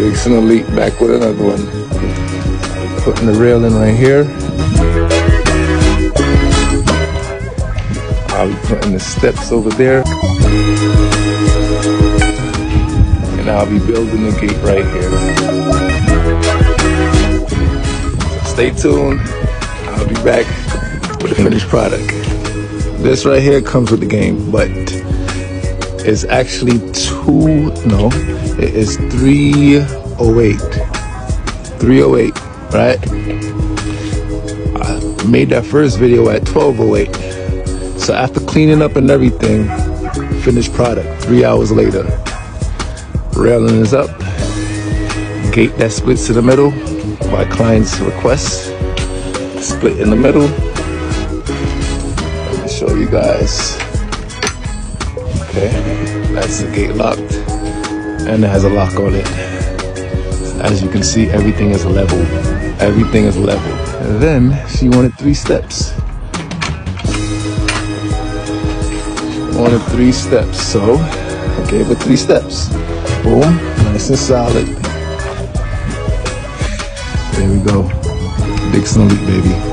Dixon Elite back with another one. Putting the rail in right here. I'll be putting the steps over there. And I'll be building the gate right here. So stay tuned. I'll be back with the finished product. This right here comes with the game, but it's actually it is 308. 308, right? I made that first video at 1208. So after cleaning up and everything, finished product 3 hours later. Railing is up. Gate that splits to the middle by client's request. Split in the middle. Let me show you guys. Okay, that's the gate locked, and it has a lock on it. As you can see, everything is level. Everything is level. And then she wanted 3 steps. Wanted 3 steps, so I gave her 3 steps. Boom, nice and solid. There we go. Dixon Elite, baby.